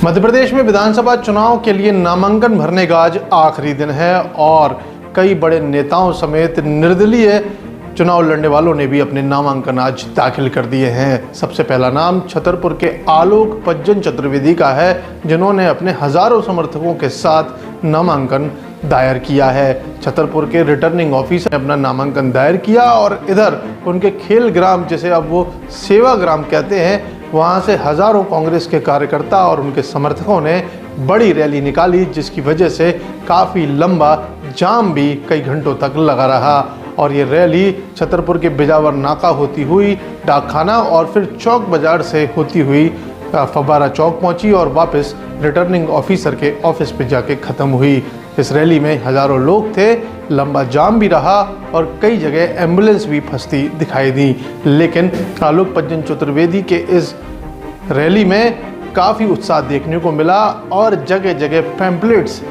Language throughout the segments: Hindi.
मध्य प्रदेश में विधानसभा चुनाव के लिए नामांकन भरने का आज आखिरी दिन है और कई बड़े नेताओं समेत निर्दलीय चुनाव लड़ने वालों ने भी अपने नामांकन आज दाखिल कर दिए हैं। सबसे पहला नाम छतरपुर के आलोक पज्जन चतुर्वेदी का है, जिन्होंने अपने हजारों समर्थकों के साथ नामांकन दायर किया है। छतरपुर के रिटर्निंग ऑफिसर ने अपना नामांकन दायर किया और इधर उनके खेल ग्राम, जिसे अब वो सेवा ग्राम कहते हैं, वहां से हजारों कांग्रेस के कार्यकर्ता और उनके समर्थकों ने बड़ी रैली निकाली, जिसकी वजह से काफ़ी लंबा जाम भी कई घंटों तक लगा रहा। और ये रैली छतरपुर के बिजावर नाका होती हुई डाकखाना और फिर चौक बाजार से होती हुई फव्वारा चौक पहुंची और वापस रिटर्निंग ऑफिसर के ऑफिस पे जाके ख़त्म हुई। इस रैली में हजारों लोग थे, लंबा जाम भी रहा और कई जगह एम्बुलेंस भी फंसती दिखाई दी। लेकिन आलोक पज्जन चतुर्वेदी के इस रैली में काफ़ी उत्साह देखने को मिला और जगह जगह पैम्पलेट्स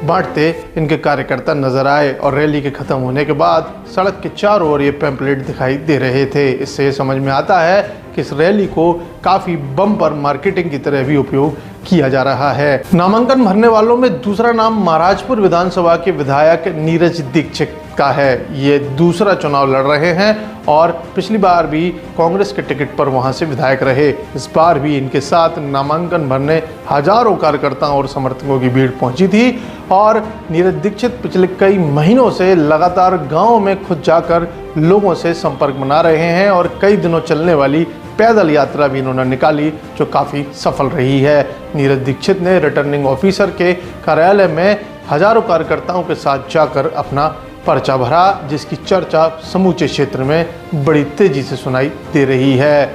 बांटते इनके कार्यकर्ता नजर आए और रैली के ख़त्म होने के बाद सड़क के चारों ओर ये पैम्पलेट दिखाई दे रहे थे। इससे समझ में आता है कि इस रैली को काफ़ी बम्पर मार्केटिंग की तरह भी उपयोग किया जा रहा है। नामांकन भरने वालों में दूसरा नाम महाराजपुर विधानसभा के विधायक नीरज दीक्षित का है। ये दूसरा चुनाव लड़ रहे हैं और पिछली बार भी कांग्रेस के टिकट पर वहां से विधायक रहे। इस बार भी इनके साथ नामांकन भरने हजारों कार्यकर्ताओं और समर्थकों की भीड़ पहुंची थी और नीरज दीक्षित पिछले कई महीनों से लगातार गाँव में खुद जाकर लोगों से संपर्क बना रहे हैं और कई दिनों चलने वाली पैदल यात्रा भी इन्होंने निकाली, जो काफ़ी सफल रही है। नीरज दीक्षित ने रिटर्निंग ऑफिसर के कार्यालय में हजारों कार्यकर्ताओं के साथ जाकर अपना पर्चा भरा, जिसकी चर्चा समूचे क्षेत्र में बड़ी तेजी से सुनाई दे रही है।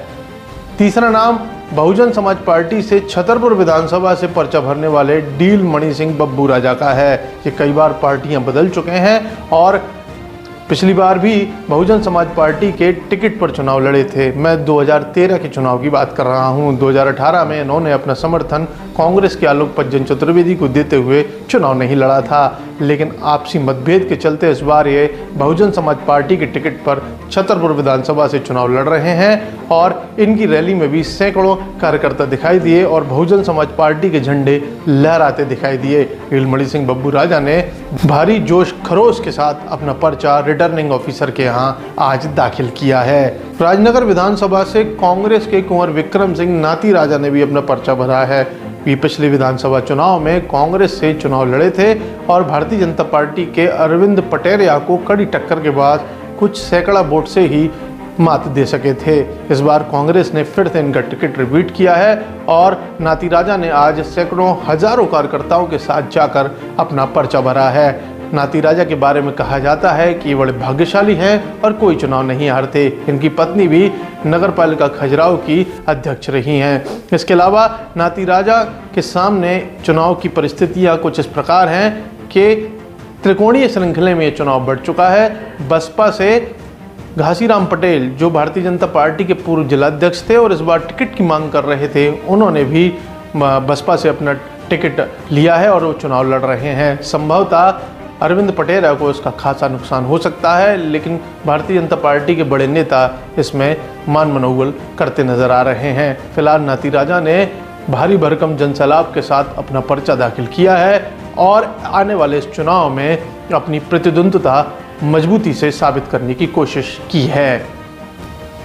तीसरा नाम बहुजन समाज पार्टी से छतरपुर विधानसभा से पर्चा भरने वाले डील मणि सिंह बब्बू राजा का है। ये कई बार पार्टियां बदल चुके हैं और पिछली बार भी बहुजन समाज पार्टी के टिकट पर चुनाव लड़े थे। मैं 2013 के चुनाव की बात कर रहा हूं। 2018 में इन्होंने अपना समर्थन कांग्रेस के आलोक पज्जन चतुर्वेदी को देते हुए चुनाव नहीं लड़ा था, लेकिन आपसी मतभेद के चलते इस बार ये बहुजन समाज पार्टी के टिकट पर छतरपुर विधानसभा से चुनाव लड़ रहे हैं और इनकी रैली में भी सैकड़ों कार्यकर्ता दिखाई दिए और बहुजन समाज पार्टी के झंडे लहराते दिखाई दिए। डील मणि सिंह बब्बू राजा ने भारी जोश खरोश के साथ अपना पर्चा रिटर्निंग ऑफिसर के यहाँ आज दाखिल किया है। राजनगर विधानसभा से कांग्रेस के कुंवर विक्रम सिंह नाती राजा ने भी अपना पर्चा भरा है। वे पिछले विधानसभा चुनाव में कांग्रेस से चुनाव लड़े थे और भारतीय जनता पार्टी के अरविंद पटेरिया को कड़ी टक्कर के बाद कुछ सैकड़ा वोट से ही मात दे सके थे। इस बार कांग्रेस ने फिर से इनका टिकट रिपीट किया है और नाती राजा ने आज सैकड़ों हजारों कार्यकर्ताओं के साथ जाकर अपना पर्चा भरा है। नाती राजा के बारे में कहा जाता है कि ये बड़े भाग्यशाली हैं और कोई चुनाव नहीं हारते। इनकी पत्नी भी नगर पालिका खजुराहो की अध्यक्ष रही हैं। इसके अलावा नाती राजा के सामने चुनाव की परिस्थितियां कुछ इस प्रकार हैं कि त्रिकोणीय श्रृंखले में ये चुनाव बढ़ चुका है। बसपा से घासीराम पटेल, जो भारतीय जनता पार्टी के पूर्व जिलाध्यक्ष थे और इस बार टिकट की मांग कर रहे थे, उन्होंने भी बसपा से अपना टिकट लिया है और वो चुनाव लड़ रहे हैं। संभवतः अरविंद पटेरिया को इसका खासा नुकसान हो सकता है, लेकिन भारतीय जनता पार्टी के बड़े नेता इसमें मान मनौवल करते नजर आ रहे हैं। फिलहाल नाती राजा ने भारी भरकम जनसैलाब के साथ अपना पर्चा दाखिल किया है और आने वाले इस चुनाव में अपनी प्रतिद्वंद्विता मजबूती से साबित करने की कोशिश की है।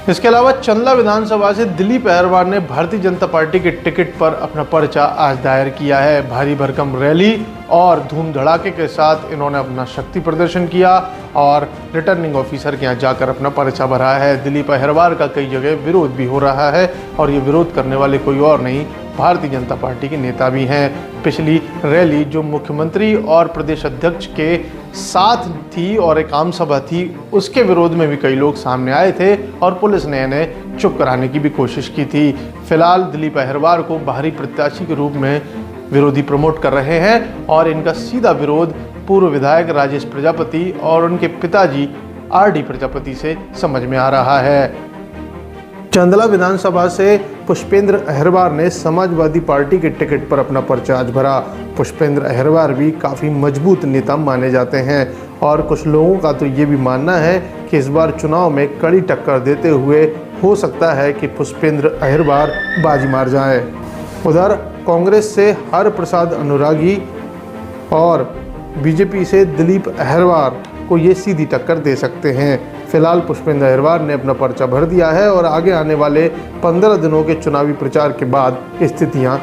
इसके अलावा चंदला विधानसभा से दिलीप अहरवार ने भारतीय जनता पार्टी के टिकट पर अपना पर्चा आज दायर किया है। भारी भरकम रैली और धूम धड़ाके के साथ इन्होंने अपना शक्ति प्रदर्शन किया और रिटर्निंग ऑफिसर के यहाँ जाकर अपना पर्चा भरा है। दिलीप अहरवार का कई जगह विरोध भी हो रहा है और ये विरोध करने वाले कोई और नहीं, भारतीय जनता पार्टी के नेता भी हैं। पिछली रैली जो मुख्यमंत्री और प्रदेश अध्यक्ष के साथ थी और एक आम सभा थी, उसके विरोध में भी कई लोग सामने आए थे और पुलिस ने इन्हें चुप कराने की भी कोशिश की थी। फिलहाल दिलीप अहरवार को बाहरी प्रत्याशी के रूप में विरोधी प्रमोट कर रहे हैं और इनका सीधा विरोध पूर्व विधायक राजेश प्रजापति और उनके पिताजी आर.डी. प्रजापति से समझ में आ रहा है। चंदला विधानसभा से पुष्पेंद्र अहरवार ने समाजवादी पार्टी के टिकट पर अपना पर्चा आज भरा। पुष्पेंद्र अहरवार भी काफ़ी मजबूत नेता माने जाते हैं और कुछ लोगों का तो ये भी मानना है कि इस बार चुनाव में कड़ी टक्कर देते हुए हो सकता है कि पुष्पेंद्र अहरवार बाजी मार जाए। उधर कांग्रेस से हर प्रसाद अनुरागी और बीजेपी से दिलीप अहिरवार को ये सीधी टक्कर दे सकते हैं। फिलहाल पुष्पेंद्र अहिरवार ने अपना पर्चा भर दिया है और आगे आने वाले 15 दिनों के चुनावी प्रचार के बाद स्थितियां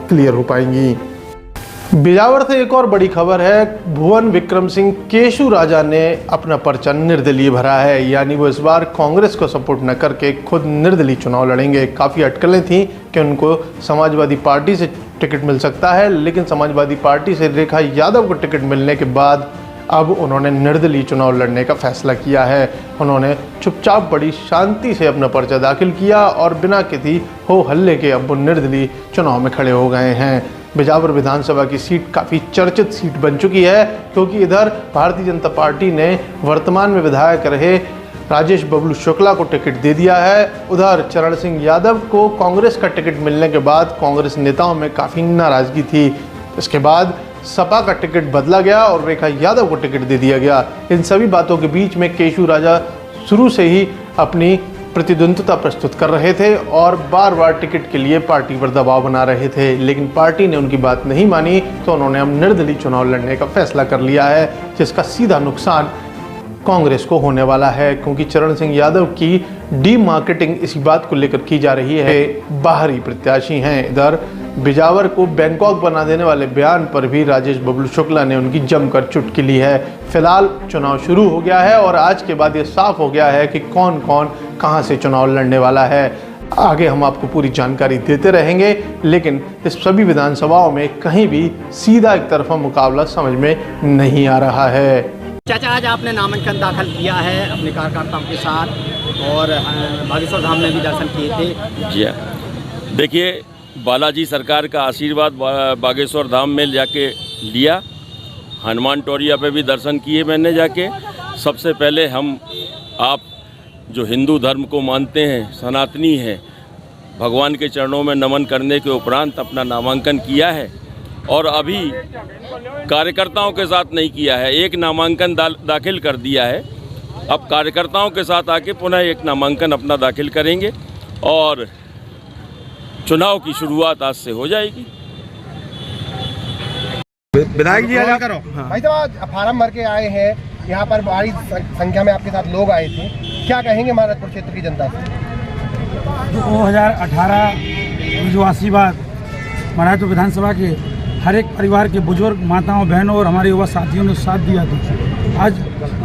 क्लियर हो पाएंगी। बिजावर से एक और बड़ी खबर है, भुवन विक्रम सिंह केशु राजा ने अपना पर्चा निर्दलीय भरा है, यानी वो इस बार कांग्रेस को सपोर्ट न करके खुद निर्दलीय चुनाव लड़ेंगे। काफ़ी अटकलें थी कि उनको समाजवादी पार्टी से टिकट मिल सकता है, लेकिन समाजवादी पार्टी से रेखा यादव को टिकट मिलने के बाद अब उन्होंने निर्दलीय चुनाव लड़ने का फैसला किया है। उन्होंने चुपचाप बड़ी शांति से अपना पर्चा दाखिल किया और बिना किसी हो हल्ले के अब वो निर्दलीय चुनाव में खड़े हो गए हैं। बिजावर विधानसभा की सीट काफ़ी चर्चित सीट बन चुकी है, क्योंकि इधर भारतीय जनता पार्टी ने वर्तमान में विधायक रहे राजेश बबलू शुक्ला को टिकट दे दिया है। उधर चरण सिंह यादव को कांग्रेस का टिकट मिलने के बाद कांग्रेस नेताओं में काफ़ी नाराज़गी थी। इसके बाद सपा का टिकट बदला गया और रेखा यादव को टिकट दे दिया गया। इन सभी बातों के बीच में केशु राजा शुरू से ही अपनी प्रतिद्वंद्विता प्रस्तुत कर रहे थे और बार बार टिकट के लिए पार्टी पर दबाव बना रहे थे, लेकिन पार्टी ने उनकी बात नहीं मानी, तो उन्होंने अब निर्दलीय चुनाव लड़ने का फैसला कर लिया है, जिसका सीधा नुकसान कांग्रेस को होने वाला है, क्योंकि चरण सिंह यादव की डी मार्केटिंग इसी बात को लेकर की जा रही है। बाहरी प्रत्याशी हैं। इधर बिजावर को बैंकॉक बना देने वाले बयान पर भी राजेश बबलू शुक्ला ने उनकी जमकर चुटकी ली है। फिलहाल चुनाव शुरू हो गया है और आज के बाद ये साफ हो गया है कि कौन कौन कहां से चुनाव लड़ने वाला है। आगे हम आपको पूरी जानकारी देते रहेंगे, लेकिन इस सभी विधानसभाओं में कहीं भी सीधा एक तरफा मुकाबला समझ में नहीं आ रहा है। चाचा, आज आपने नामांकन दाखिल किया है अपने कार्यकर्ताओं के साथ और बागेश्वर धाम में भी दर्शन किए थे। जी हाँ, देखिए बालाजी सरकार का आशीर्वाद बागेश्वर धाम में जाके लिया। हनुमान टोरिया पे भी दर्शन किए मैंने जाके। सबसे पहले हम आप जो हिंदू धर्म को मानते हैं, सनातनी हैं, भगवान के चरणों में नमन करने के उपरांत अपना नामांकन किया है और अभी कार्यकर्ताओं के साथ नहीं किया है। एक नामांकन दाखिल कर दिया है, अब कार्यकर्ताओं के साथ आके पुनः एक नामांकन अपना दाखिल करेंगे और चुनाव की शुरुआत आज से हो जाएगी। विधायक जी आजा करो। भाई साहब, फार्म भर के आए हैं, यहाँ पर बड़ी संख्या में आपके साथ लोग आए थे, क्या कहेंगे महाराजपुर क्षेत्र की जनता से? 2018 जो आशीर्वाद महाराजपुर विधानसभा के हर एक परिवार के बुजुर्ग माताओं बहनों और हमारे युवा साथियों ने साथ दिया था। आज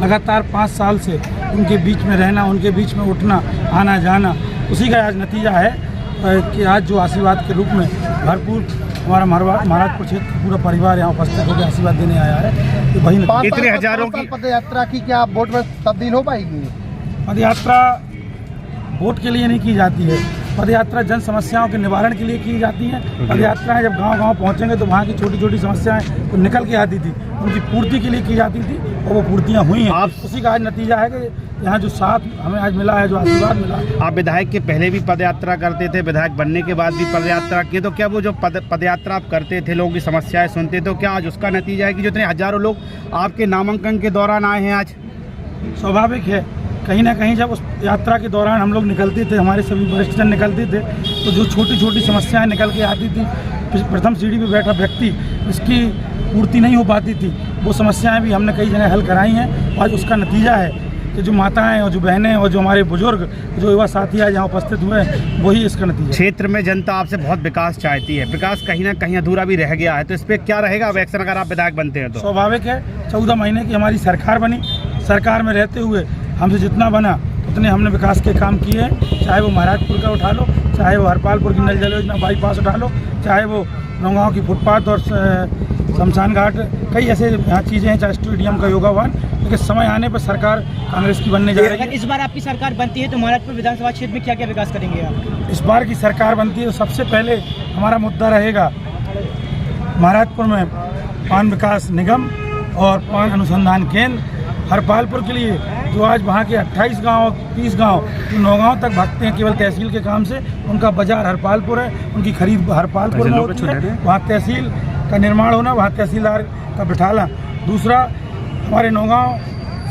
लगातार 5 साल से उनके बीच में रहना, उनके बीच में उठना, आना जाना, उसी का आज नतीजा है कि आज जो आशीर्वाद के रूप में भरपूर हमारा महाराजपुर क्षेत्र का पूरा परिवार यहाँ उपस्थित होकर आशीर्वाद देने आया है। तो वही इतने हजारों की पद यात्रा की क्या वोट में तब्दील हो पाएगी? पद यात्रा वोट के लिए नहीं की जाती है, पद यात्रा जन समस्याओं के निवारण के लिए की जाती हैं। पद यात्राएं जब गांव-गांव पहुंचेंगे तो वहाँ की छोटी छोटी समस्याएं तो निकल के आती थी, उनकी पूर्ति के लिए की जाती थी और वो पूर्तियां हुई हैं। आप उसी का आज नतीजा है कि यहाँ जो साथ हमें आज मिला है, जो आशीर्वाद मिला है। आप विधायक के पहले भी पद यात्रा करते थे, विधायक बनने के बाद भी पद यात्रा किए, तो क्या वो जो पद यात्रा आप करते थे, लोगों की समस्याएं सुनते, तो क्या आज उसका नतीजा है कि जो इतने हजारों लोग आपके नामांकन के दौरान आए हैं आज? स्वाभाविक है, कहीं ना कहीं जब उस यात्रा के दौरान हम लोग निकलते थे, हमारे सभी वरिष्ठजन निकलते थे, तो जो छोटी छोटी समस्याएं निकल के आती थी, प्रथम सीढ़ी पे बैठा व्यक्ति इसकी पूर्ति नहीं हो पाती थी, वो समस्याएं भी हमने कई जगह हल कराई हैं। आज उसका नतीजा है कि जो माताएं और जो बहनें और जो हमारे बुजुर्ग, जो युवा साथी आज यहाँ उपस्थित हुए हैं, वही इसका नतीजा। क्षेत्र में जनता आपसे बहुत विकास चाहती है, विकास कहीं ना कहीं अधूरा भी रह गया है, तो इस पर क्या रहेगा अब एक्शन अगर आप विधायक बनते हैं तो? स्वाभाविक है, 14 महीने की हमारी सरकार बनी, सरकार में रहते हुए हमसे जितना बना उतने हमने विकास के काम किए हैं। चाहे वो महाराजपुर का उठा लो, चाहे वो हरपालपुर की नल जल योजना बाईपास उठा लो, चाहे वो नौगांव की फुटपाथ और शमशान घाट, कई ऐसे यहाँ चीज़ें हैं, चाहे स्टेडियम का योगा वन। लेकिन समय आने पर सरकार कांग्रेस की बनने जा रही है। इस बार आपकी सरकार बनती है तो महाराजपुर विधानसभा क्षेत्र में क्या क्या विकास करेंगे आप? इस बार की सरकार बनती है तो सबसे पहले हमारा मुद्दा रहेगा महाराजपुर में पान विकास निगम और पान अनुसंधान केंद्र। हरपालपुर के लिए जो आज वहाँ के 28 गांव 30 गांव जो नौगांव तक भागते हैं केवल तहसील के काम से, उनका बाजार हरपालपुर है, उनकी खरीद हरपालपुर में होती है। वहाँ तहसील का निर्माण होना, वहाँ तहसीलदार का बिठाना। दूसरा, हमारे नौगांव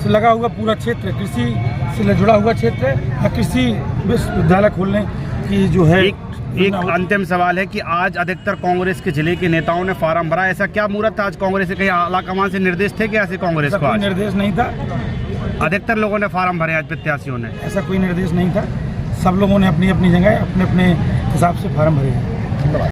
से लगा हुआ पूरा क्षेत्र कृषि से जुड़ा हुआ क्षेत्र है, कृषि विश्वविद्यालय खोलने की जो है एक अंतिम सवाल है कि आज अधिकतर कांग्रेस के जिले के नेताओं ने फार्म भरा, ऐसा क्या मुहूर्त था आज कांग्रेस से, कहीं आला कमान से निर्देश थे क्या ऐसे कांग्रेस ऐसा को? कोई आज निर्देश नहीं था, अधिकतर लोगों ने फार्म भरे आज प्रत्याशियों ने। ऐसा कोई निर्देश नहीं था, सब लोगों ने अपनी अपनी जगह अपने अपने हिसाब से फार्म भरे हैं।